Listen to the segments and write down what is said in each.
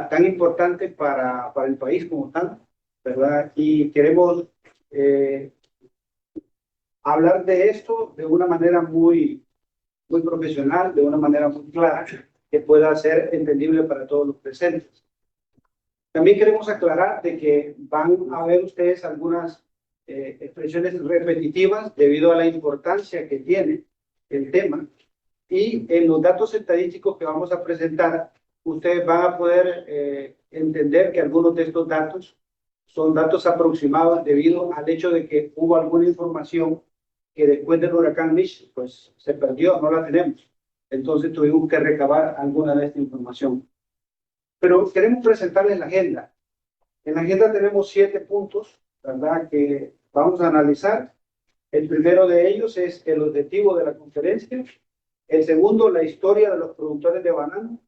tan importante para el país como tal, ¿verdad? Y queremos hablar de esto de una manera muy profesional, de una manera muy clara, que pueda ser entendible para todos los presentes. También queremos aclarar de que van a ver ustedes algunas expresiones repetitivas debido a la importancia que tiene el tema. Y en los datos estadísticos que vamos a presentar, ustedes van a poder entender que algunos de estos datos son datos aproximados debido al hecho de que hubo alguna información que después del huracán Mitch, pues se perdió, no la tenemos. Entonces tuvimos que recabar alguna de esta información. Pero queremos presentarles la agenda. En la agenda tenemos 7 puntos, ¿verdad?, que vamos a analizar. El primero de ellos es el objetivo de la conferencia. El segundo, la historia de los productores de banano.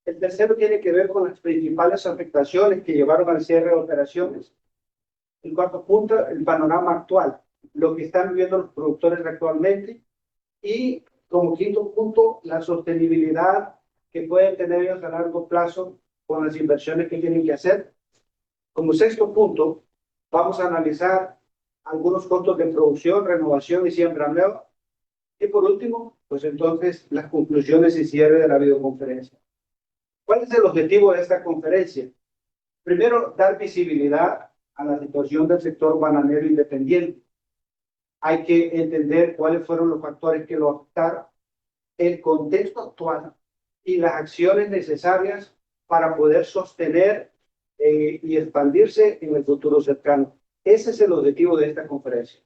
El tercero tiene que ver con las principales afectaciones que llevaron al cierre de operaciones. El cuarto punto, el panorama actual, lo que están viviendo los productores actualmente. Y como quinto punto, la sostenibilidad que pueden tener ellos a largo plazo con las inversiones que tienen que hacer. Como sexto punto, vamos a analizar algunos costos de producción, renovación y siembra nueva. Y por último, pues entonces las conclusiones y cierre de la videoconferencia. ¿Cuál es el objetivo de esta conferencia? Primero, dar visibilidad a la situación del sector bananero independiente. Hay que entender cuáles fueron los factores que lo afectaron, el contexto actual y las acciones necesarias para poder sostener y expandirse en el futuro cercano. Ese es el objetivo de esta conferencia.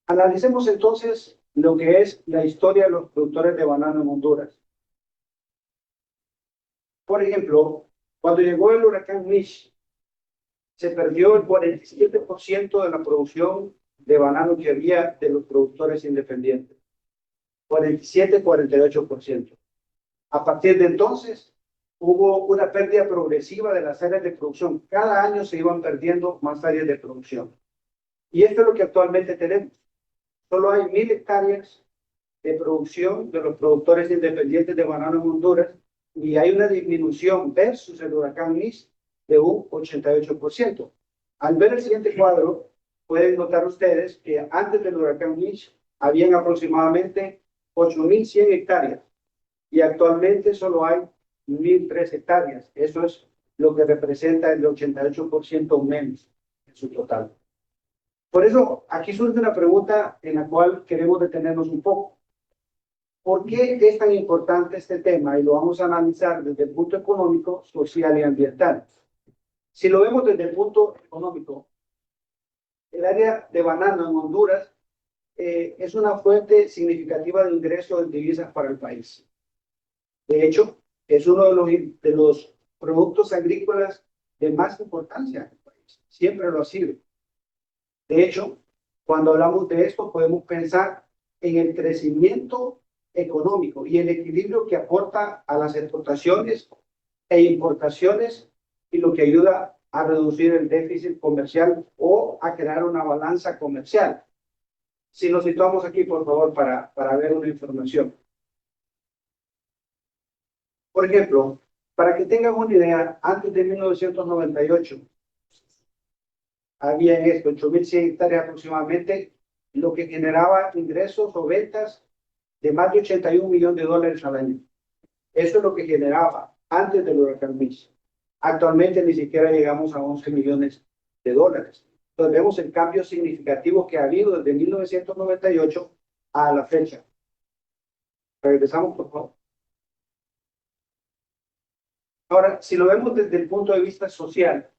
Analicemos entonces lo que es la historia de los productores de banano en Honduras. Por ejemplo, cuando llegó el huracán Mitch, se perdió el 47% de la producción de banano que había de los productores independientes. 47-48%. A partir de entonces, hubo una pérdida progresiva de las áreas de producción. Cada año se iban perdiendo más áreas de producción. Y esto es lo que actualmente tenemos. Solo hay 1.000 hectáreas de producción de los productores independientes de banano en Honduras y hay una disminución versus el huracán Mitch de un 88%. Al ver el siguiente cuadro, pueden notar ustedes que antes del huracán Mitch habían aproximadamente 8.100 hectáreas y actualmente solo hay 1.003 hectáreas. Eso es lo que representa el 88% menos en su total. Por eso, aquí surge una pregunta en la cual queremos detenernos un poco. ¿Por qué es tan importante este tema? Y lo vamos a analizar desde el punto económico, social y ambiental. Si lo vemos desde el punto económico, el área de banano en Honduras es una fuente significativa de ingresos en divisas para el país. De hecho, es uno de los productos agrícolas de más importancia en el país. Siempre lo ha sido. De hecho, cuando hablamos de esto, podemos pensar en el crecimiento económico y el equilibrio que aporta a las exportaciones e importaciones y lo que ayuda a reducir el déficit comercial o a crear una balanza comercial. Si nos situamos aquí, por favor, para ver una información. Por ejemplo, para que tengan una idea, antes de 1998, había en esto 8.100 hectáreas aproximadamente, lo que generaba ingresos o ventas de más de 81 millones de dólares al año. Eso es lo que generaba antes del huracán Mitch. Actualmente ni siquiera llegamos a 11 millones de dólares. Entonces vemos el cambio significativo que ha habido desde 1998 a la fecha. Regresamos, por favor. Ahora, si lo vemos desde el punto de vista social,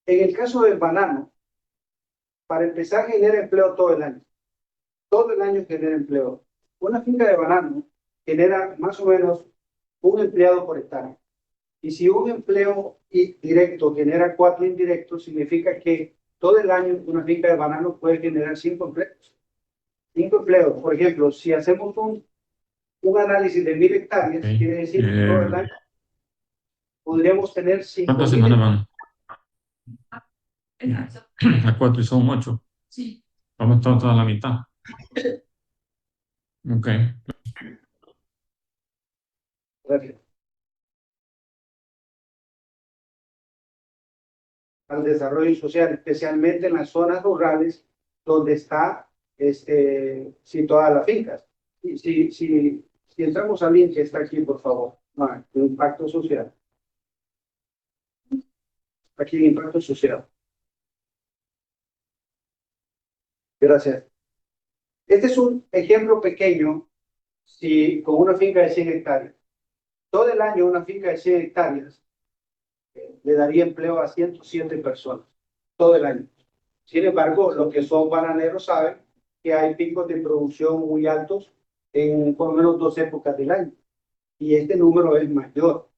en el caso del banano, para empezar, genera empleo todo el año. Todo el año genera empleo. Una finca de banano genera más o menos un empleado por hectárea. Y si un empleo directo genera 4 indirectos, significa que todo el año una finca de banano puede generar 5 empleos. 5 empleos. Por ejemplo, si hacemos un análisis de 1.000 hectáreas, quiere decir que todo el año podríamos tener 5.000. ¿Cuántas semanas van? A 4 y son 8. Sí. Vamos todos a la mitad. Ok. Gracias. Al desarrollo social, especialmente en las zonas rurales donde está situadas las fincas. Y si entramos al link que está aquí, por favor, el impacto social. Aquí el impacto social. Gracias. Este es un ejemplo pequeño, si con una finca de 100 hectáreas. Todo el año una finca de 100 hectáreas le daría empleo a 107 personas, todo el año. Sin embargo, los que son bananeros saben que hay picos de producción muy altos en por lo menos 2 épocas del año. Y este número es mayor.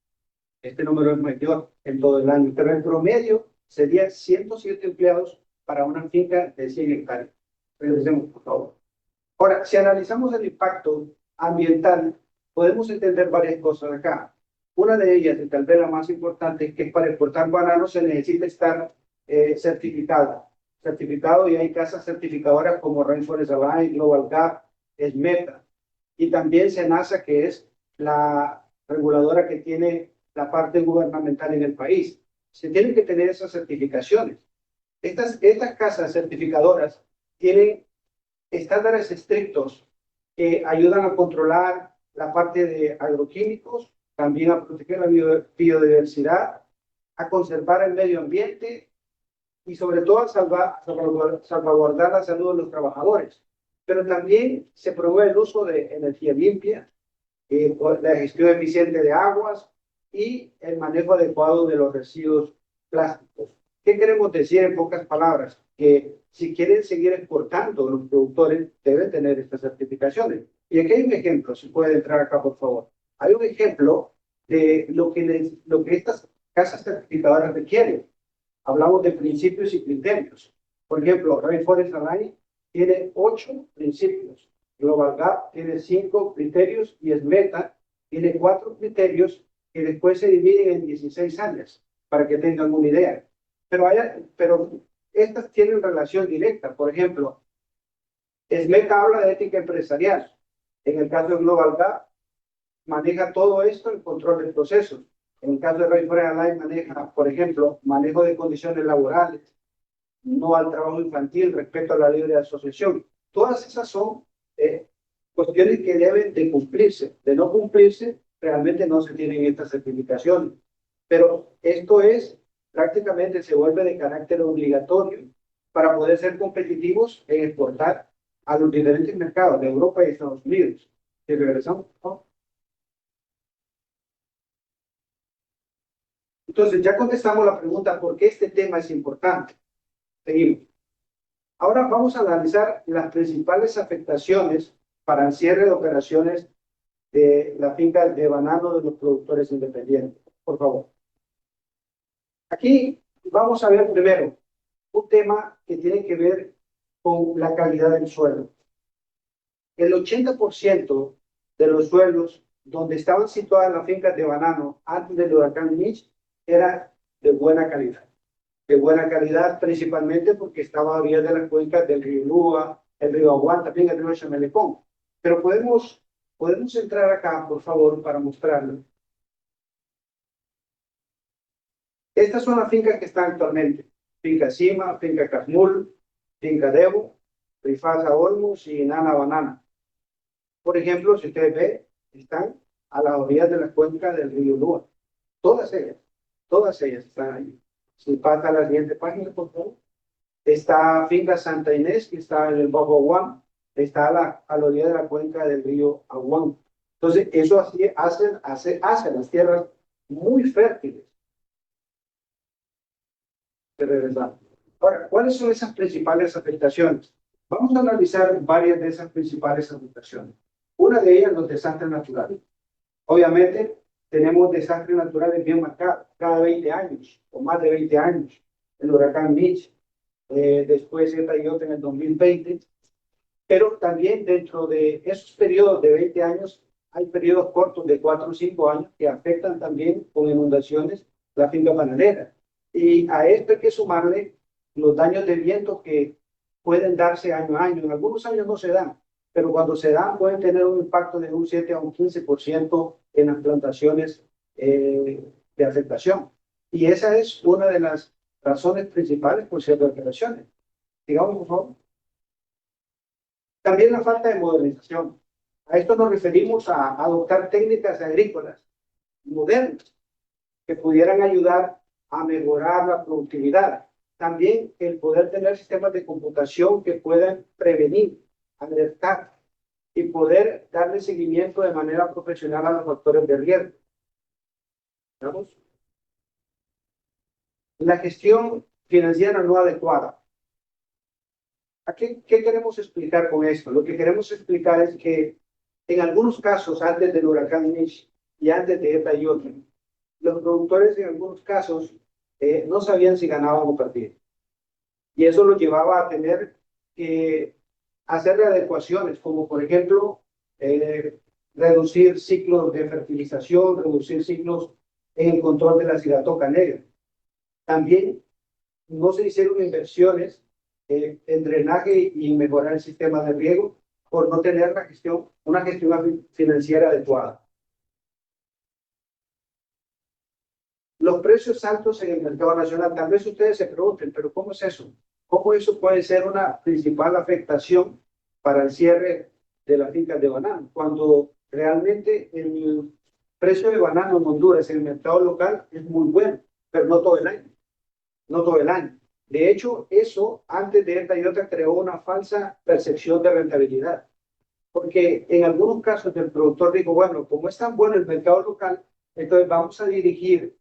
Este número es mayor en todo el año. Pero en promedio sería 107 empleados para una finca de 100 hectáreas. Regresemos, por favor. Ahora, si analizamos el impacto ambiental, podemos entender varias cosas acá. Una de ellas, y tal vez la más importante, es que para exportar bananos se necesita estar certificado. Certificado, y hay casas certificadoras como Rainforest Alliance, Global Gap, SMETA. Y también SENASA, que es la reguladora que tiene la parte gubernamental en el país. Se tienen que tener esas certificaciones. Estas casas certificadoras tienen estándares estrictos que ayudan a controlar la parte de agroquímicos, también a proteger la biodiversidad, a conservar el medio ambiente y sobre todo a salvaguardar la salud de los trabajadores. Pero también se promueve el uso de energía limpia, la gestión eficiente de aguas y el manejo adecuado de los residuos plásticos. ¿Qué queremos decir en pocas palabras? Que si quieren seguir exportando, los productores deben tener estas certificaciones. Y aquí hay un ejemplo, si puede entrar acá, por favor. Hay un ejemplo de lo que estas casas certificadoras requieren. Hablamos de principios y criterios. Por ejemplo, Rainforest Alliance tiene 8 principios. Global Gap tiene 5 criterios y SMETA tiene 4 criterios que después se dividen en 16 áreas, para que tengan una idea. Pero estas tienen relación directa. Por ejemplo, SMETA habla de ética empresarial. En el caso de Global Gap, maneja todo esto, el control de procesos. En el caso de Rainforest Alliance maneja, por ejemplo, manejo de condiciones laborales, no al trabajo infantil, respeto a la libre asociación. Todas esas son cuestiones que deben de cumplirse. De no cumplirse, realmente no se tienen estas certificaciones. Pero esto es, prácticamente se vuelve de carácter obligatorio para poder ser competitivos en exportar a los diferentes mercados de Europa y Estados Unidos. Si regresamos, ¿no? Entonces, ya contestamos la pregunta, ¿por qué este tema es importante? Seguimos. Ahora vamos a analizar las principales afectaciones para el cierre de operaciones de la finca de banano de los productores independientes. Por favor. Aquí vamos a ver primero un tema que tiene que ver con la calidad del suelo. El 80% de los suelos donde estaban situadas las fincas de banano antes del huracán Mitch era de buena calidad. De buena calidad principalmente porque estaba a orillas de las cuencas del río Lúa, el río Aguán, también el río Chamelecón. Pero podemos entrar acá, por favor, para mostrarlo. Estas son las fincas que están actualmente. Finca Cima, Finca Casmul, Finca Debo, Rifasa Olmos y Nana Banana. Por ejemplo, si ustedes ven, están a las orillas de la cuenca del río Lúa. Todas ellas están ahí. Si pasa a la siguiente página, por favor. Está Finca Santa Inés, que está en el Bajo Aguán, está a la orilla de la cuenca del río Aguán. Entonces, eso hace las tierras muy fértiles. De regresar. Ahora, ¿cuáles son esas principales afectaciones? Vamos a analizar varias de esas principales afectaciones. Una de ellas, los desastres naturales. Obviamente, tenemos desastres naturales bien marcados, cada 20 años, o más de 20 años. El huracán Mitch, después Eta y Iota en el 2020, pero también dentro de esos periodos de 20 años hay periodos cortos de 4 o 5 años que afectan también con inundaciones la finca bananera. Y a esto hay que sumarle los daños de viento que pueden darse año a año. En algunos años no se dan, pero cuando se dan pueden tener un impacto de un 7 a un 15% en las plantaciones de afectación. Y esa es una de las razones principales por cierre de operaciones. Digamos, por favor. También la falta de modernización. A esto nos referimos a adoptar técnicas agrícolas modernas que pudieran ayudar a mejorar la productividad. También el poder tener sistemas de computación que puedan prevenir, alertar y poder darle seguimiento de manera profesional a los factores de riesgo. ¿Vamos? La gestión financiera no adecuada. ¿Qué queremos explicar con esto? Lo que queremos explicar es que en algunos casos, antes del huracán Mitch y antes de Eta y Iota, los productores en algunos casos no sabían si ganaban o perdían. Y eso los llevaba a tener que hacer adecuaciones, como por ejemplo, reducir ciclos de fertilización, reducir ciclos en el control de la cigatoca negra. También no se hicieron inversiones en drenaje y en mejorar el sistema de riego por no tener una gestión financiera adecuada. Los precios altos en el mercado nacional, tal vez ustedes se pregunten, pero ¿cómo es eso? ¿Cómo eso puede ser una principal afectación para el cierre de las fincas de banano? Cuando realmente el precio de banano en Honduras en el mercado local es muy bueno, pero no todo el año. No todo el año. De hecho, eso antes de Eta y Iota creó una falsa percepción de rentabilidad. Porque en algunos casos el productor dijo, bueno, como es tan bueno el mercado local, entonces vamos a dirigir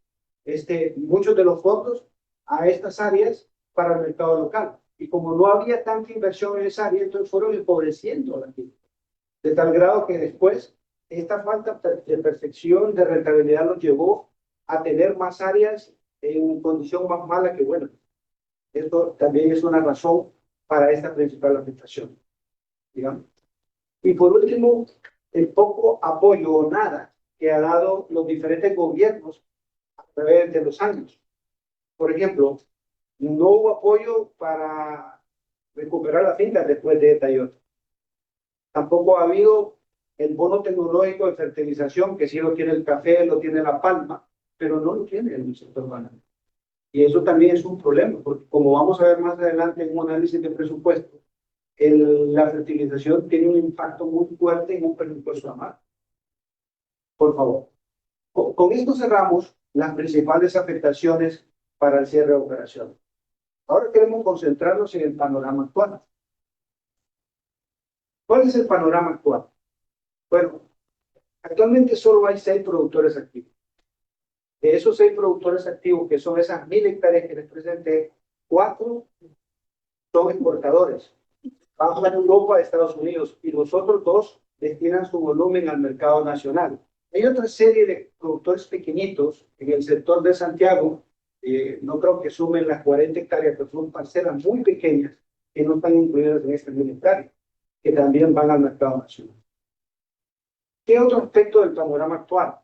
muchos de los fondos a estas áreas para el mercado local. Y como no había tanta inversión en esa área, entonces fueron empobreciendo a la gente. De tal grado que después esta falta de percepción de rentabilidad los llevó a tener más áreas en condición más mala que buena. Esto también es una razón para esta principal afectación, digamos. Y por último, el poco apoyo o nada que ha dado los diferentes gobiernos a través de los años. Por ejemplo, no hubo apoyo para recuperar las fincas después de Eta y Iota. Tampoco ha habido el bono tecnológico de fertilización, que sí lo tiene el café, lo tiene la palma, pero no lo tiene el sector banano. Y eso también es un problema, porque como vamos a ver más adelante en un análisis de presupuesto, la fertilización tiene un impacto muy fuerte en un presupuesto anual. Por favor. Con esto cerramos las principales afectaciones para el cierre de operaciones. Ahora queremos concentrarnos en el panorama actual. ¿Cuál es el panorama actual? Bueno, actualmente solo hay 6 productores activos. De esos 6 productores activos, que son esas 1000 hectáreas que les presenté, 4 son exportadores. Van a Europa, a Estados Unidos, y los otros 2 destinan su volumen al mercado nacional. Hay otra serie de productores pequeñitos en el sector de Santiago, no creo que sumen las 40 hectáreas, pero son parcelas muy pequeñas que no están incluidas en este 1000 hectáreas, que también van al mercado nacional. ¿Qué otro aspecto del panorama actual?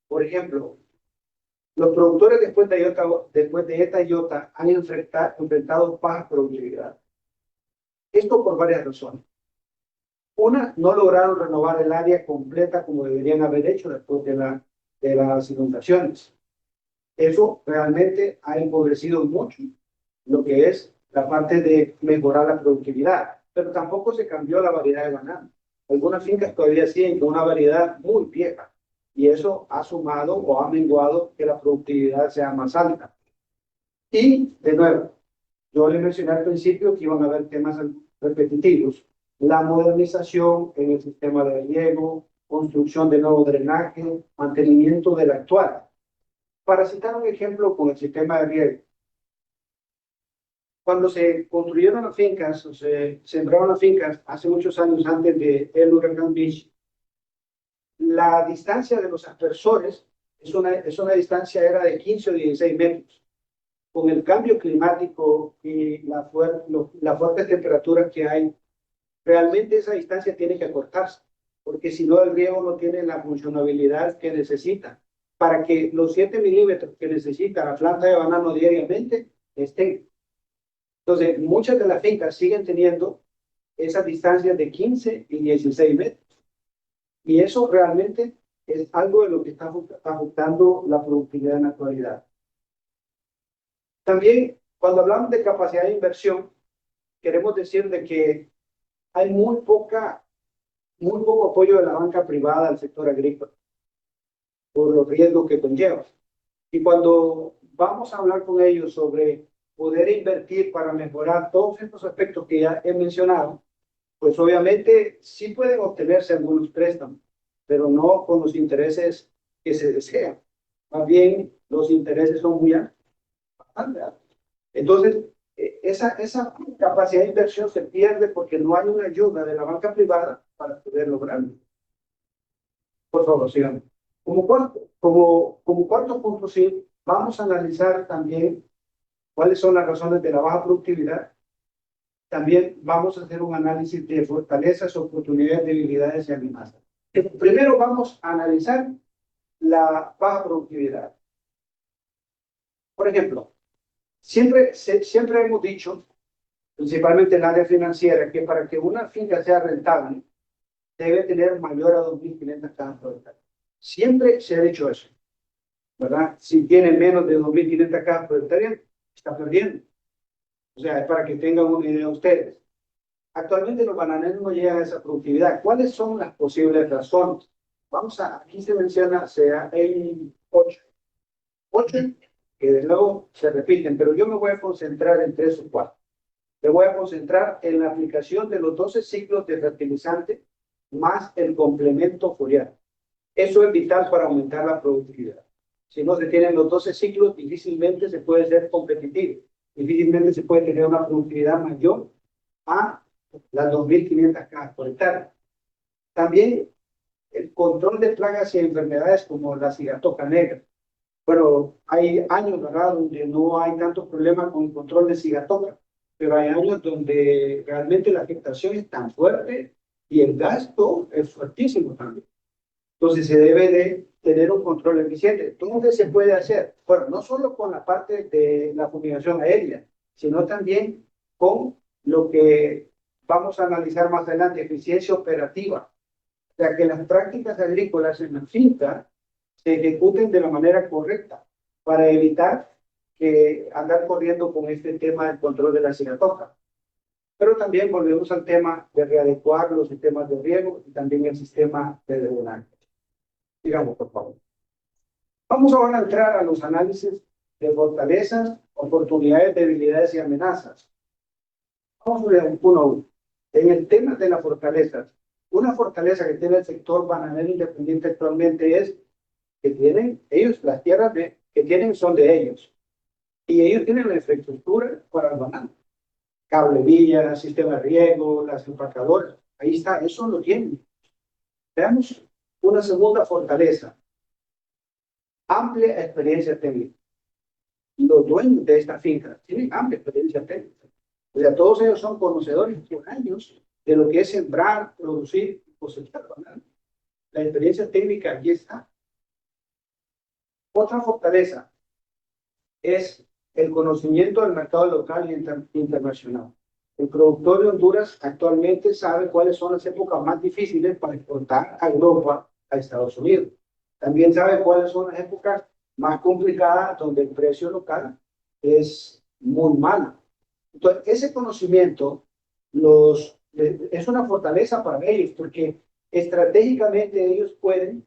Por ejemplo, los productores después de Eta y Iota han enfrentado baja productividad. Esto por varias razones. Una, no lograron renovar el área completa como deberían haber hecho después de las inundaciones. Eso realmente ha empobrecido mucho lo que es la parte de mejorar la productividad, pero tampoco se cambió la variedad de banano. Algunas fincas todavía siguen con una variedad muy vieja y eso ha sumado o ha menguado que la productividad sea más alta. Y, de nuevo, yo les mencioné al principio que iban a haber temas repetitivos. La modernización en el sistema de riego, construcción de nuevo drenaje, mantenimiento del actual. Para citar un ejemplo con el sistema de riego, cuando se construyeron las fincas, o se sembraron las fincas hace muchos años antes del huracán Mitch, la distancia de los aspersores es una distancia era de 15 o 16 metros. Con el cambio climático y las fuertes temperaturas que hay, realmente esa distancia tiene que acortarse, porque si no el riego no tiene la funcionalidad que necesita para que los 7 milímetros que necesita la planta de banano diariamente estén. Entonces, muchas de las fincas siguen teniendo esas distancias de 15 y 16 metros. Y eso realmente es algo de lo que está afectando la productividad en la actualidad. También, cuando hablamos de capacidad de inversión, queremos decir de que hay muy poco apoyo de la banca privada al sector agrícola por los riesgos que conlleva. Y cuando vamos a hablar con ellos sobre poder invertir para mejorar todos estos aspectos que ya he mencionado, pues obviamente sí pueden obtenerse algunos préstamos, pero no con los intereses que se desean. Más bien, los intereses son muy altos, bastante altos. Entonces, esa capacidad de inversión se pierde porque no hay una ayuda de la banca privada para poder lograrlo. Por favor, sigamos. Como cuarto punto, sí, vamos a analizar también cuáles son las razones de la baja productividad. También vamos a hacer un análisis de fortalezas, oportunidades, debilidades y amenazas. Primero vamos a analizar la baja productividad. Por ejemplo, siempre hemos dicho, principalmente en el área financiera, que para que una finca sea rentable, debe tener mayor a 2.500 cajas por hectárea. Siempre se ha dicho eso, ¿verdad? Si tiene menos de 2.500 cajas por hectárea, está perdiendo. O sea, es para que tengan una idea ustedes. Actualmente los bananeros no llegan a esa productividad. ¿Cuáles son las posibles razones? Aquí se menciona, hay 8 que de nuevo se repiten, pero yo me voy a concentrar en 3 o 4. Me voy a concentrar en la aplicación de los 12 ciclos de fertilizante más el complemento foliar. Eso es vital para aumentar la productividad. Si no se tienen los 12 ciclos, difícilmente se puede ser competitivo. Difícilmente se puede tener una productividad mayor a las 2.500 cajas por hectárea. También el control de plagas y enfermedades como la cigatoca negra. Bueno, hay años, ¿verdad?, donde no hay tantos problemas con el control de cigatoca, pero hay años donde realmente la afectación es tan fuerte y el gasto es fuertísimo también. Entonces se debe de tener un control eficiente. ¿Dónde se puede hacer? Bueno, no solo con la parte de la fumigación aérea, sino también con lo que vamos a analizar más adelante, eficiencia operativa. O sea, que las prácticas agrícolas en la finca se ejecuten de la manera correcta para evitar que andar corriendo con este tema del control de la cigatoca. Pero también volvemos al tema de readecuar los sistemas de riego y también el sistema de drenaje. Digamos, por favor. Vamos ahora a entrar a los análisis de fortalezas, oportunidades, debilidades y amenazas. Vamos a ver uno a uno. En el tema de las fortalezas, una fortaleza que tiene el sector bananero independiente actualmente es que tienen ellos, las tierras que tienen son de ellos. Y ellos tienen la infraestructura para el banano. Cable villa, sistema de riego, las empacadoras. Ahí está, eso lo tienen. Veamos una segunda fortaleza. Amplia experiencia técnica. Los dueños de esta finca tienen amplia experiencia técnica. O sea, todos ellos son conocedores por años de lo que es sembrar, producir y cosechar banano. La experiencia técnica aquí está. Otra fortaleza es el conocimiento del mercado local y internacional. El productor de Honduras actualmente sabe cuáles son las épocas más difíciles para exportar a Europa, a Estados Unidos. También sabe cuáles son las épocas más complicadas donde el precio local es muy malo. Entonces, ese conocimiento es una fortaleza para ellos porque estratégicamente ellos pueden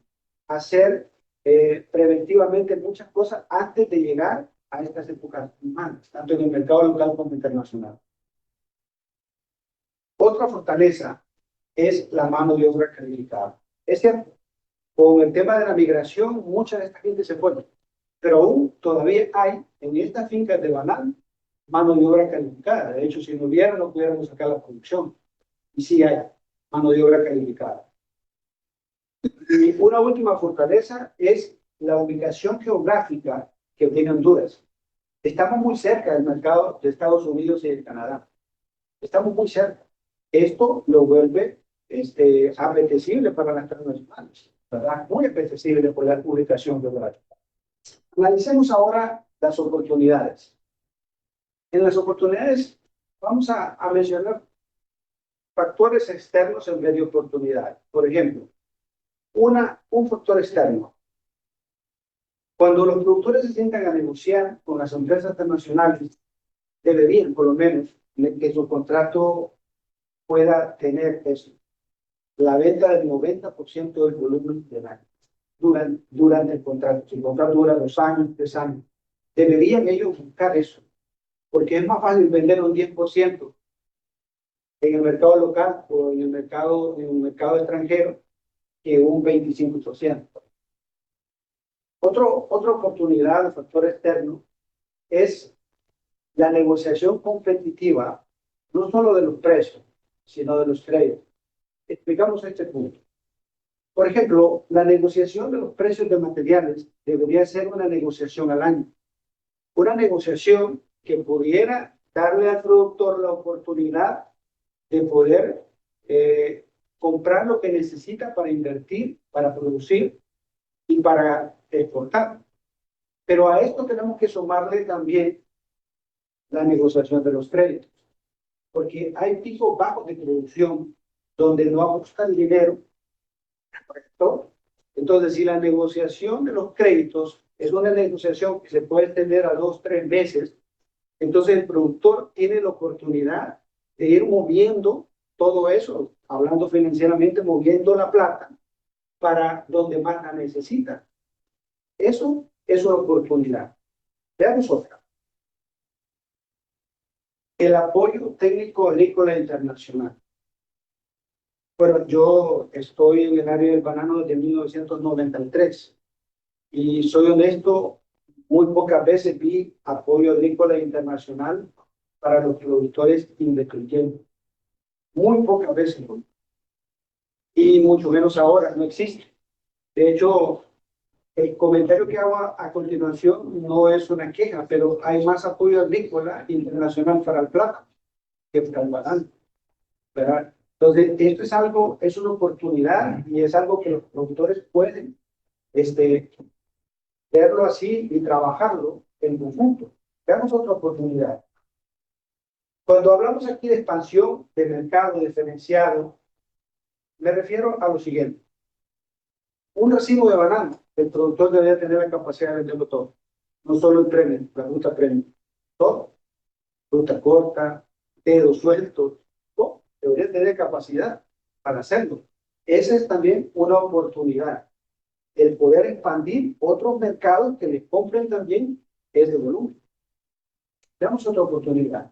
hacer preventivamente muchas cosas antes de llegar a estas épocas malas, tanto en el mercado local como internacional. Otra fortaleza es la mano de obra calificada. Es cierto, con el tema de la migración, mucha de esta gente se fue, pero aún todavía hay en estas fincas de banano mano de obra calificada. De hecho, si no hubiera, no pudiéramos sacar la producción. Y sí hay mano de obra calificada. Y una última fortaleza es la ubicación geográfica que tiene Honduras. Estamos muy cerca del mercado de Estados Unidos y de Canadá. Estamos muy cerca. Esto lo vuelve apetecible para las transnacionales, ¿verdad? Muy apetecible por la ubicación geográfica. Analicemos ahora las oportunidades. En las oportunidades Vamos a mencionar factores externos en vez de oportunidades. Por ejemplo, un factor externo. Cuando los productores se sientan a negociar con las empresas internacionales, deberían, por lo menos, que su contrato pueda tener eso, la venta del 90% del volumen del año durante el contrato. Si el contrato dura 2 años, 3 años, deberían ellos buscar eso, porque es más fácil vender un 10% en el mercado local o en el mercado extranjero que un 25%. Otra oportunidad de factor externo es la negociación competitiva, no solo de los precios, sino de los créditos. Explicamos este punto. Por ejemplo, la negociación de los precios de materiales debería ser una negociación al año. Una negociación que pudiera darle al productor la oportunidad de poder comprar lo que necesita para invertir, para producir y para exportar. Pero a esto tenemos que sumarle también la negociación de los créditos, porque hay tipos bajos de producción donde no ajusta el dinero, ¿correcto? Entonces, si la negociación de los créditos es una negociación que se puede extender a 2, 3 meses, entonces el productor tiene la oportunidad de ir moviendo todo eso, hablando financieramente, moviendo la plata para donde más la necesita. Eso es una oportunidad. Veamos otra. El apoyo técnico agrícola internacional. Bueno, yo estoy en el área del banano desde 1993 y soy honesto, muy pocas veces vi apoyo agrícola internacional para los productores independientes. Muy pocas veces. Y mucho menos ahora, no existe. De hecho, el comentario que hago a continuación no es una queja, pero hay más apoyo agrícola internacional para el plátano que para el banano, ¿verdad? Entonces, esto es algo, es una oportunidad y es algo que los productores pueden verlo así y trabajarlo en conjunto. Veamos otra oportunidad. Cuando hablamos aquí de expansión de mercado diferenciado, me refiero a lo siguiente. Un racimo de banano, el productor debería tener la capacidad de venderlo todo. No solo el premium, la fruta premium. Todo. Fruta corta, dedos sueltos. Todo. Debería tener capacidad para hacerlo. Esa es también una oportunidad. El poder expandir otros mercados que les compren también ese volumen. Veamos otra oportunidad.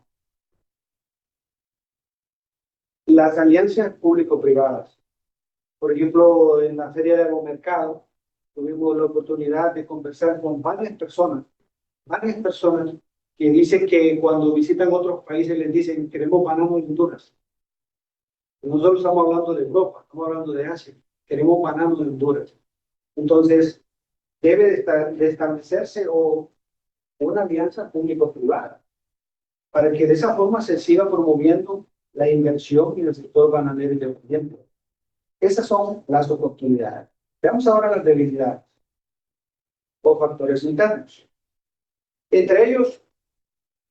Las alianzas público-privadas. Por ejemplo, en la Feria de Agromercado tuvimos la oportunidad de conversar con varias personas que dicen que cuando visitan otros países les dicen queremos bananos de Honduras. Nosotros estamos hablando de Europa, estamos hablando de Asia, queremos bananos de Honduras. Entonces, debe de establecerse una alianza público-privada para que de esa forma se siga promoviendo la inversión en el sector bananero independiente. Esas son las oportunidades. Veamos ahora las debilidades o factores internos. Entre ellos,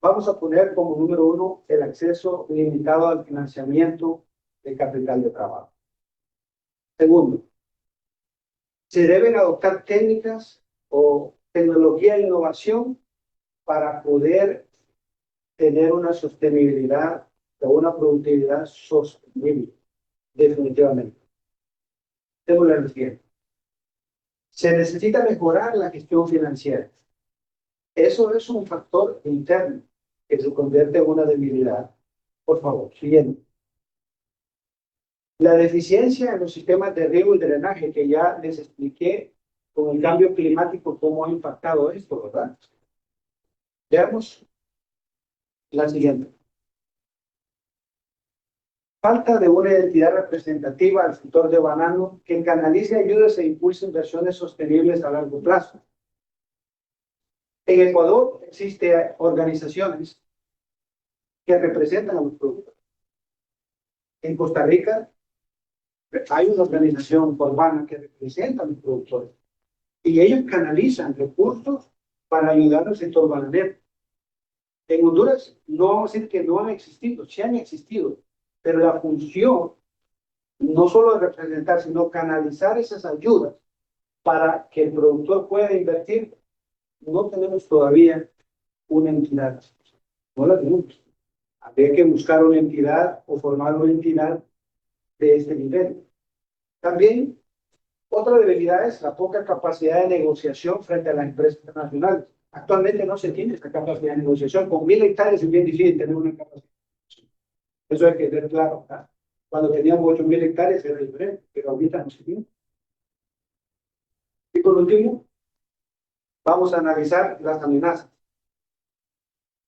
vamos a poner como número 1 el acceso limitado al financiamiento de capital de trabajo. Segundo, se deben adoptar técnicas o tecnología e innovación para poder tener una sostenibilidad o una productividad sostenible, definitivamente. Tengo la siguiente. Se necesita mejorar la gestión financiera. Eso es un factor interno que se convierte en una debilidad. Por favor, siguiente. La deficiencia en los sistemas de riego y drenaje, que ya les expliqué con el cambio climático cómo ha impactado esto, ¿verdad? Veamos la siguiente. Falta de una identidad representativa al sector de banano que canalice ayudas e impulse inversiones sostenibles a largo plazo. En Ecuador existen organizaciones que representan a los productores. En Costa Rica hay una organización urbana que representa a los productores. Y ellos canalizan recursos para ayudar al sector bananero. En Honduras no vamos a decir que no han existido, sí han existido, pero la función no solo de representar, sino canalizar esas ayudas para que el productor pueda invertir, no tenemos todavía una entidad. No la tenemos. Habría que buscar una entidad o formar una entidad de este nivel. También, otra debilidad es la poca capacidad de negociación frente a las empresas internacionales. Actualmente no se tiene esta capacidad de negociación. Con 1000 hectáreas es bien difícil tener una capacidad. Eso hay que tener claro, ¿verdad? Cuando teníamos 8000 hectáreas era diferente, pero ahorita no se tiene. Y por último, vamos a analizar las amenazas.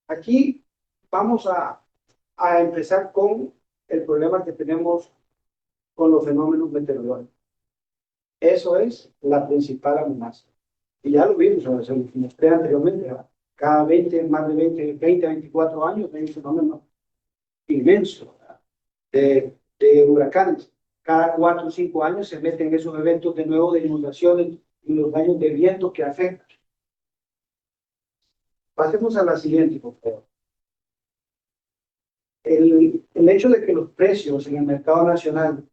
Aquí vamos a empezar con el problema que tenemos con los fenómenos meteorológicos. Eso es la principal amenaza. Y ya lo vimos, se lo mostré anteriormente, ¿verdad? Cada 20, más de 20, 24 años hay un fenómeno inmenso, ¿verdad? de huracanes. Cada 4 o 5 años se meten esos eventos de nuevo de inundaciones y los daños de viento que afectan. Pasemos a la siguiente, por favor. El hecho de que los precios en el mercado nacional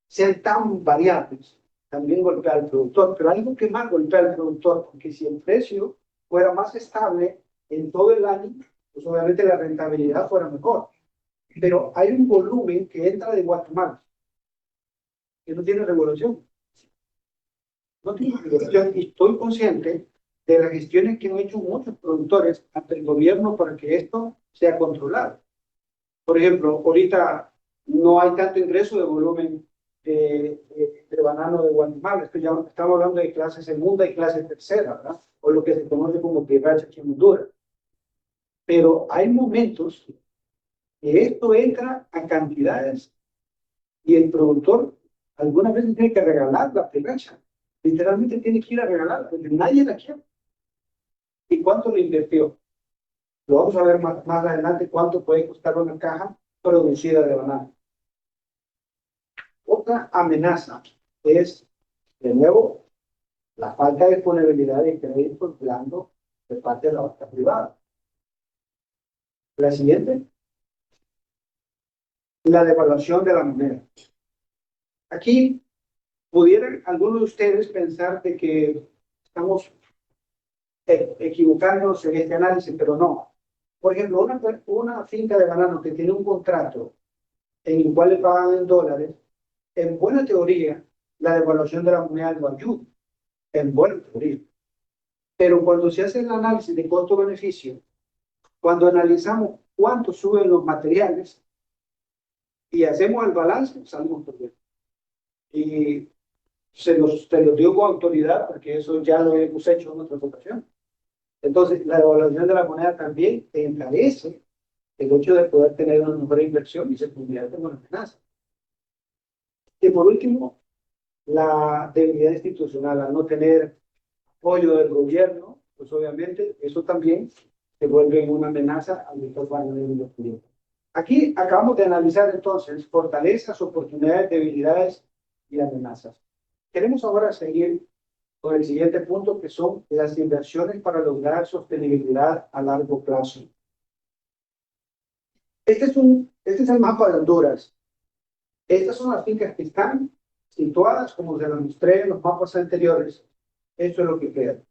sean tan variables también golpea al productor, pero algo que más golpea al productor, porque si el precio fuera más estable en todo el año, pues obviamente la rentabilidad fuera mejor. Pero hay un volumen que entra de Guatemala, que no tiene regulación. No tiene regulación y estoy consciente de las gestiones que han hecho muchos productores ante el gobierno para que esto sea controlado. Por ejemplo, ahorita no hay tanto ingreso de volumen de banano de Guatemala. Esto ya estamos hablando de clase segunda y clase tercera, ¿verdad? O lo que se conoce como pirracha aquí en Honduras. Pero hay momentos que esto entra a cantidades y el productor algunas veces tiene que regalar la pirracha. Literalmente tiene que ir a regalarla, porque nadie la quiere. ¿Y cuánto le invirtió? Lo vamos a ver más adelante cuánto puede costar una caja producida de banano. Otra amenaza es, de nuevo, la falta de disponibilidad de créditos blandos de parte de la banca privada. La siguiente, la devaluación de la moneda. Aquí pudieran algunos de ustedes pensar de que estamos equivocándonos en este análisis, pero no. Por ejemplo, una finca de banano que tiene un contrato en el cual le pagan en dólares, en buena teoría, la devaluación de la moneda lo ayuda, en buena teoría. Pero cuando se hace el análisis de costo-beneficio, cuando analizamos cuánto suben los materiales y hacemos el balance, salimos perdiendo. Y te los digo con autoridad porque eso ya lo hemos hecho en otras ocasiones. Entonces, la devaluación de la moneda también te encarece el hecho de poder tener una mejor inversión y se convierte en una amenaza. Y por último, la debilidad institucional, al no tener apoyo del gobierno, pues obviamente eso también se vuelve una amenaza al sector bananero y los clientes. Aquí acabamos de analizar entonces fortalezas, oportunidades, debilidades y amenazas. Queremos ahora seguir con el siguiente punto, que son las inversiones para lograr sostenibilidad a largo plazo. Este es el mapa de Honduras. Estas son las fincas que están situadas, como se las mostré en los mapas anteriores. Esto es lo que queda.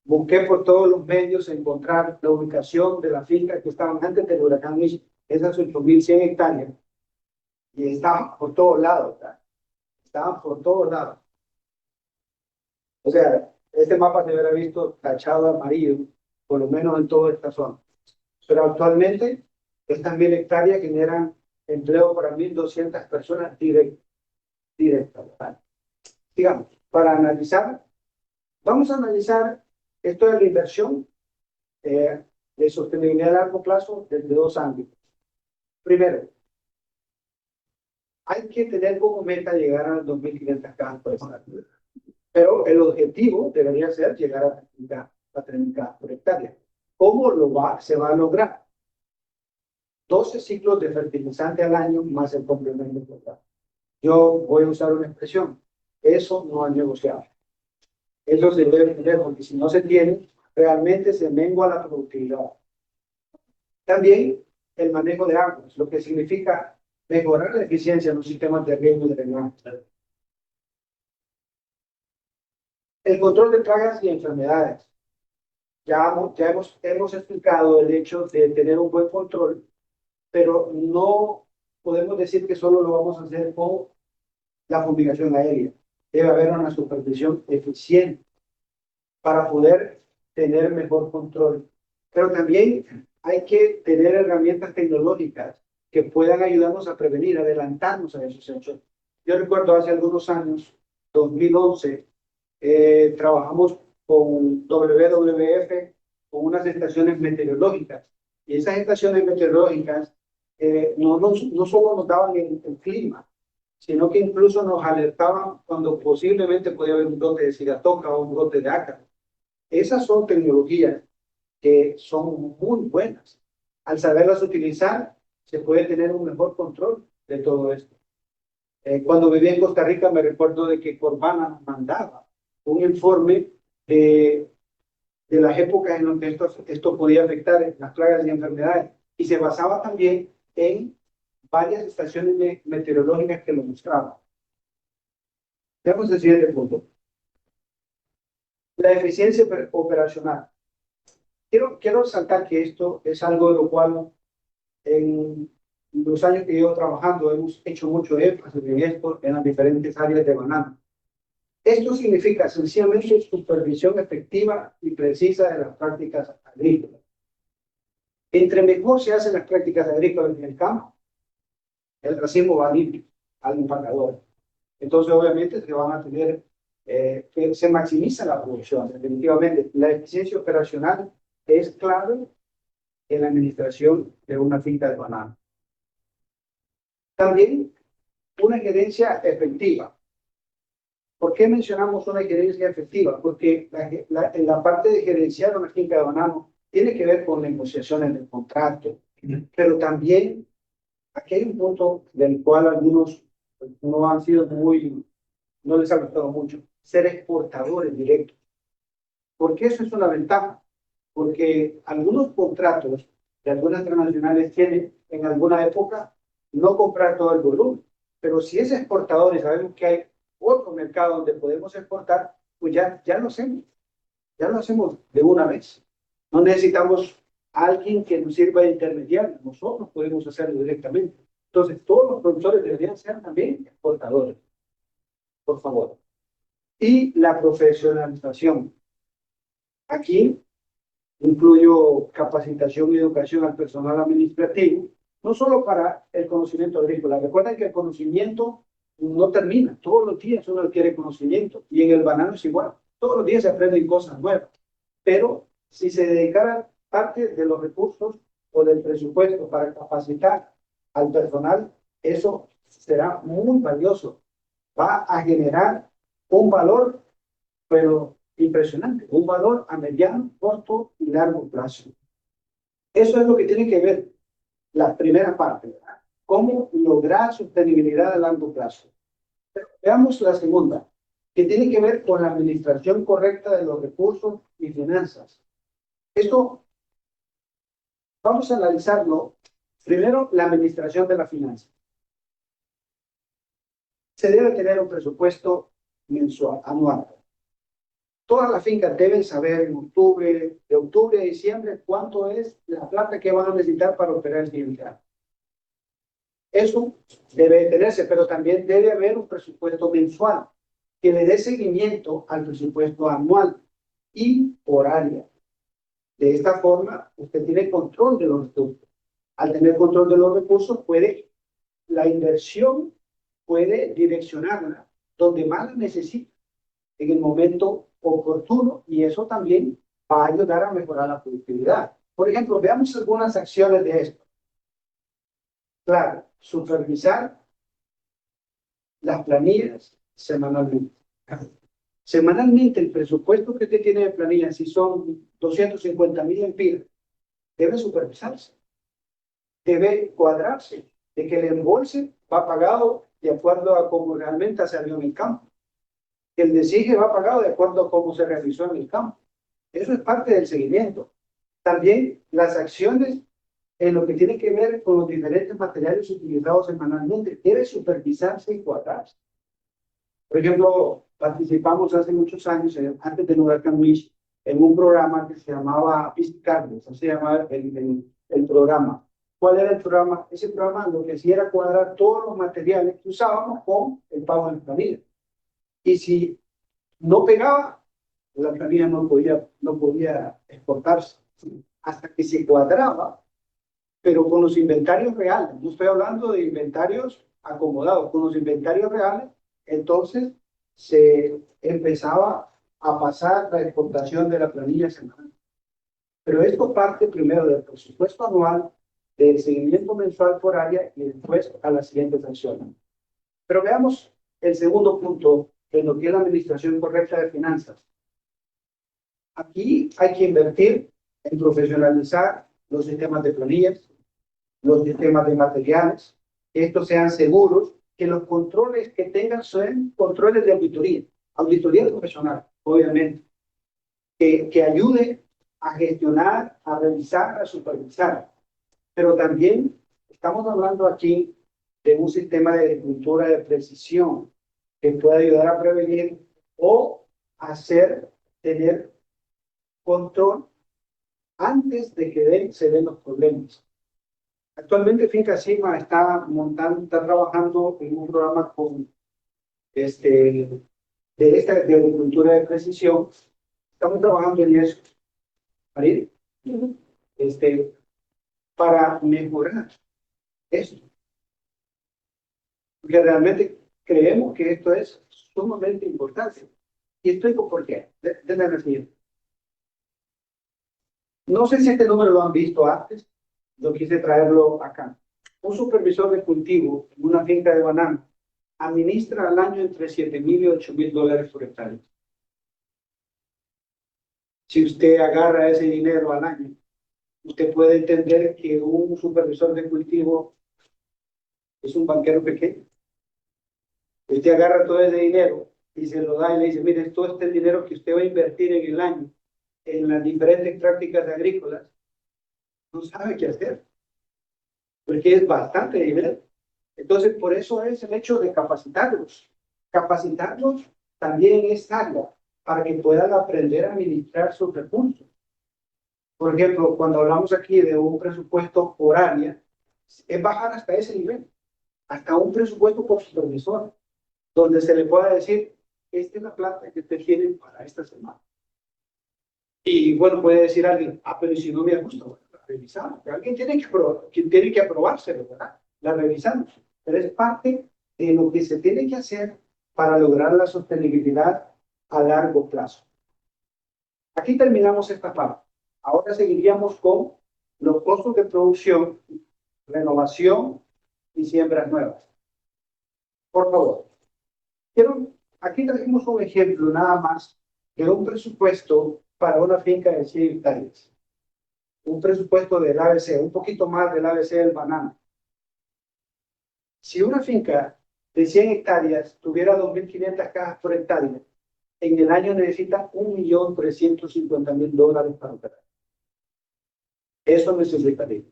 Busqué por todos los medios encontrar la ubicación de la finca que estaban antes del huracán Mitch, esas 8100 hectáreas. Y estaban por todos lados, ¿verdad? Estaban por todos lados. O sea, este mapa se hubiera visto tachado de amarillo, por lo menos en toda esta zona. Pero actualmente, estas 1000 hectáreas generan empleo para 1200 personas directas. ¿Verdad? Digamos, para analizar, vamos a analizar esto de la inversión de sostenibilidad a largo plazo desde dos ámbitos. Primero, hay que tener como meta llegar a las 2500 cajas por hectárea. Pero el objetivo debería ser llegar a 30 cajas por hectárea. ¿Cómo se va a lograr? 12 ciclos de fertilizante al año más el complemento total. Yo voy a usar una expresión. Eso no es negociable. Eso se debe tener porque si no se tiene, realmente se mengua la productividad. También el manejo de aguas, lo que significa mejorar la eficiencia en los sistemas de riego y drenaje. El control de plagas y enfermedades. Hemos explicado el hecho de tener un buen control, pero no podemos decir que solo lo vamos a hacer con la fumigación aérea. Debe haber una supervisión eficiente para poder tener mejor control. Pero también hay que tener herramientas tecnológicas que puedan ayudarnos a prevenir, adelantarnos a esos hechos. Yo recuerdo hace algunos años, 2011, trabajamos con WWF, con unas estaciones meteorológicas. Y esas estaciones meteorológicas no solo nos daban el clima, sino que incluso nos alertaban cuando posiblemente podía haber un brote de sigatoca o un brote de ácaro. Esas son tecnologías que son muy buenas. Al saberlas utilizar, se puede tener un mejor control de todo esto. Cuando vivía en Costa Rica, me recuerdo de que Corvana nos mandaba un informe de las épocas en donde esto podía afectar las plagas y enfermedades. Y se basaba también en varias estaciones meteorológicas que lo mostraban. Veamos el siguiente punto. La eficiencia operacional. Quiero resaltar que esto es algo de lo cual en los años que llevo trabajando hemos hecho mucho énfasis en esto en las diferentes áreas de Banano. Esto significa sencillamente supervisión efectiva y precisa de las prácticas agrícolas. Entre mejor se hacen las prácticas agrícolas en el campo, el racimo va a ir al empacador. Entonces, obviamente, se van a tener, que se maximiza la producción. Definitivamente, la eficiencia operacional es clave en la administración de una finca de banano. También una gerencia efectiva. ¿Por qué mencionamos una gerencia efectiva? Porque en la parte de gerenciar una finca de banano tiene que ver con negociaciones del contrato, pero también aquí hay un punto del cual algunos no han sido no les ha gustado mucho, ser exportadores directos. ¿Por qué eso es una ventaja? Porque algunos contratos de algunas transnacionales tienen en alguna época no comprar todo el volumen, pero si es exportador y sabemos que hay otro mercado donde podemos exportar, pues ya lo hacemos de una vez. No necesitamos a alguien que nos sirva de intermediario, nosotros podemos hacerlo directamente. Entonces, todos los productores deberían ser también exportadores, por favor. Y la profesionalización. Aquí incluyo capacitación y educación al personal administrativo, no solo para el conocimiento agrícola. Recuerden que el conocimiento no termina. Todos los días uno adquiere conocimiento. Y en el banano es igual. Todos los días se aprenden cosas nuevas. Pero si se dedicara parte de los recursos o del presupuesto para capacitar al personal, eso será muy valioso. Va a generar un valor, pero impresionante, un valor a mediano, corto y largo plazo. Eso es lo que tiene que ver la primera parte, ¿verdad? Cómo lograr sostenibilidad a largo plazo. Pero veamos la segunda, que tiene que ver con la administración correcta de los recursos y finanzas. Esto vamos a analizarlo. Primero, la administración de la finanza. Se debe tener un presupuesto mensual, anual. Todas las fincas deben saber de octubre a diciembre, cuánto es la plata que van a necesitar para operar el siguiente año. Eso debe tenerse, pero también debe haber un presupuesto mensual que le dé seguimiento al presupuesto anual y por área. De esta forma, usted tiene control de los recursos. Al tener control de los recursos, la inversión puede direccionarla donde más la necesita en el momento oportuno, y eso también va a ayudar a mejorar la productividad. Por ejemplo, veamos algunas acciones de esto. Claro, supervisar las planillas semanalmente. Semanalmente, el presupuesto que usted tiene de planilla, si son 250,000 empiras, debe supervisarse. Debe cuadrarse de que el embolse va pagado de acuerdo a cómo realmente se salió en el campo. El desige va pagado de acuerdo a cómo se realizó en el campo. Eso es parte del seguimiento. También las acciones en lo que tiene que ver con los diferentes materiales utilizados semanalmente, debe supervisarse y cuadrarse. Por ejemplo, participamos hace muchos años, antes del huracán Mitch, en un programa que se llamaba Piscicarnes, así se llamaba el programa. ¿Cuál era el programa? Ese programa lo que hacía era cuadrar todos los materiales que usábamos con el pago de la planilla. Y si no pegaba, la planilla no podía exportarse. Hasta que se cuadraba, pero con los inventarios reales. No estoy hablando de inventarios acomodados, con los inventarios reales, entonces se empezaba a pasar la exportación de la planilla semanal. Pero esto parte primero del presupuesto anual, del seguimiento mensual por área y después a las siguientes acciones. Pero veamos el segundo punto en lo que es la administración correcta de finanzas. Aquí hay que invertir en profesionalizar los sistemas de planillas, los sistemas de materiales, que estos sean seguros, que los controles que tengan sean controles de auditoría profesional, obviamente, que ayude a gestionar, a revisar, a supervisar. Pero también estamos hablando aquí de un sistema de agricultura de precisión que pueda ayudar a prevenir o tener control antes de que se den los problemas. Actualmente Finca Sigma está trabajando en un programa de agricultura de precisión. Estamos trabajando en eso, ¿vale? Para mejorar esto. Porque realmente creemos que esto es sumamente importante. Y explico por qué. Déjenme decir. No sé si este número lo han visto antes, yo quise traerlo acá. Un supervisor de cultivo en una finca de banano administra al año entre $7,000 y $8,000 por hectárea. Si usted agarra ese dinero al año, usted puede entender que un supervisor de cultivo es un banquero pequeño. Usted agarra todo ese dinero y se lo da y le dice, mire, todo este dinero que usted va a invertir en el año en las diferentes prácticas agrícolas, no sabe qué hacer, porque es bastante dinero. Entonces, por eso es el hecho de capacitarlos. Capacitarlos también es algo para que puedan aprender a administrar sus recursos. Por ejemplo, cuando hablamos aquí de un presupuesto por área, es bajar hasta ese nivel, hasta un presupuesto por supervisor, donde se le pueda decir, esta es la plata que usted tiene para esta semana. Y bueno, puede decir alguien, pero si no me gusta, bueno, la revisamos. Pero alguien tiene que aprobárselo, ¿verdad? La revisamos. Pero es parte de lo que se tiene que hacer para lograr la sostenibilidad a largo plazo. Aquí terminamos esta parte. Ahora seguiríamos con los costos de producción, renovación y siembras nuevas. Por favor. Aquí trajimos un ejemplo nada más de un presupuesto para una finca de 100 hectáreas. Un presupuesto del ABC, un poquito más del ABC del banano. Si una finca de 100 hectáreas tuviera 2.500 cajas por hectárea, en el año necesita $1.350.000 para operar. Eso necesitaría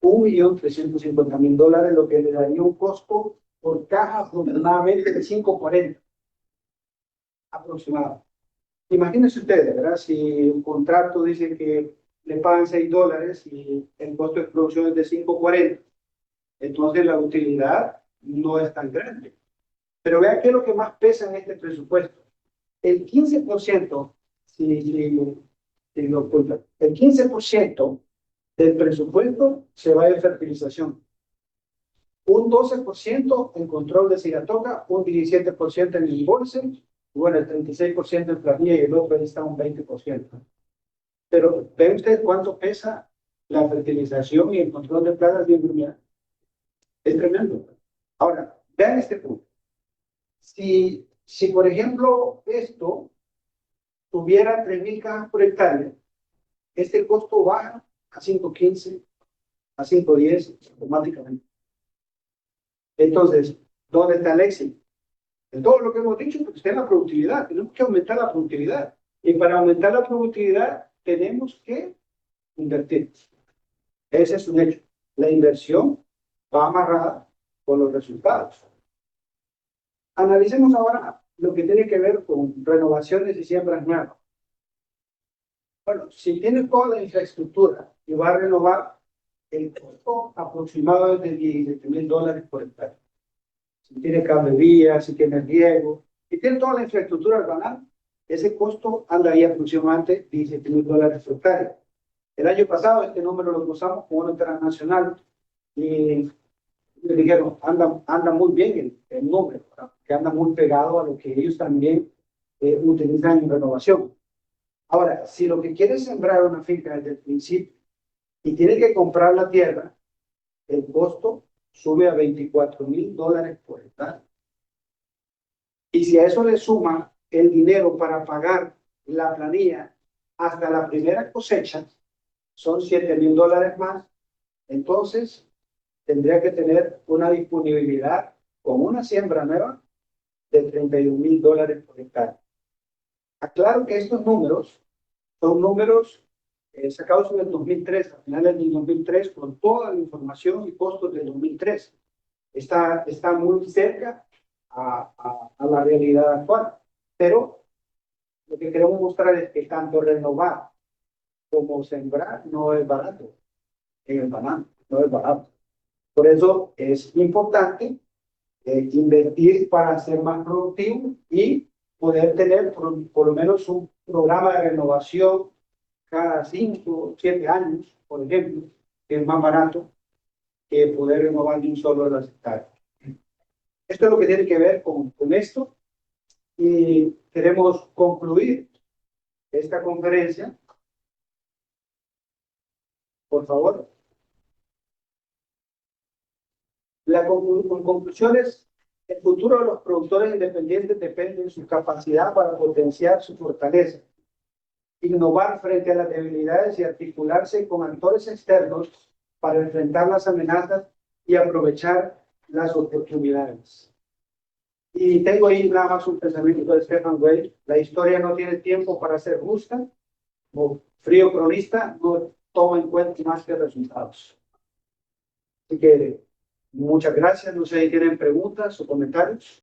$1.350.000, lo que le daría un costo por caja aproximadamente de 5.40 aproximado. Imagínense ustedes, ¿verdad? Si un contrato dice que le pagan $6 y el costo de producción es de 5.40, entonces la utilidad no es tan grande. Pero vea qué es lo que más pesa en este presupuesto. El 15%, el 15% del presupuesto se va en fertilización. Un 12% en control de sigatoca, un 17% en embolse, bueno, el 36% en planilla y el otro ahí está un 20%. Pero ¿ven ustedes cuánto pesa la fertilización y el control de plagas y enfermedades? Es tremendo. Ahora, vean este punto. Si por ejemplo, esto tuviera 3.000 cajas por hectárea, este costo baja a 5.15, a 5.10 automáticamente. Entonces, ¿dónde está el éxito? En todo lo que hemos dicho, porque está en la productividad. Tenemos que aumentar la productividad. Y para aumentar la productividad, tenemos que invertir. Ese es un hecho. La inversión va amarrada con los resultados. Analicemos ahora lo que tiene que ver con renovaciones y siembras nuevas. Bueno, si tienes toda la infraestructura y va a renovar, el costo aproximado es de $17,000 por hectárea. Si tiene cablería, si tiene riego, si tiene toda la infraestructura al banal, ese costo anda ahí aproximadamente $17,000 por hectárea. El año pasado este número lo usamos con una internacional y me dijeron, anda muy bien el número, ¿verdad? Que anda muy pegado a lo que ellos también utilizan en renovación. Ahora, si lo que quieres sembrar una finca desde el principio y tienes que comprar la tierra, el costo sube a $24,000 por hectárea. Y si a eso le suma el dinero para pagar la planilla hasta la primera cosecha, son $7,000 más. Entonces, tendría que tener una disponibilidad con una siembra nueva de $31,000 por hectárea. Aclaro que estos números son números sacados en el 2003, a finales del 2003, con toda la información y costos del 2003. Está muy cerca a la realidad actual. Pero lo que queremos mostrar es que tanto renovar como sembrar no es barato en el banano, no es barato. Por eso es importante invertir para ser más productivo y poder tener por lo menos un programa de renovación cada 5 o 7 años, por ejemplo, que es más barato que poder renovar de un solo de las hectáreas. Esto es lo que tiene que ver con esto y queremos concluir esta conferencia. Por favor. La conclusión es, el futuro de los productores independientes depende de su capacidad para potenciar su fortaleza, innovar frente a las debilidades y articularse con actores externos para enfrentar las amenazas y aprovechar las oportunidades. Y tengo ahí nada más un pensamiento de Stefan Weil: la historia no tiene tiempo para ser justa, o frío cronista no toma en cuenta más que resultados. Así que muchas gracias. No sé si tienen preguntas o comentarios.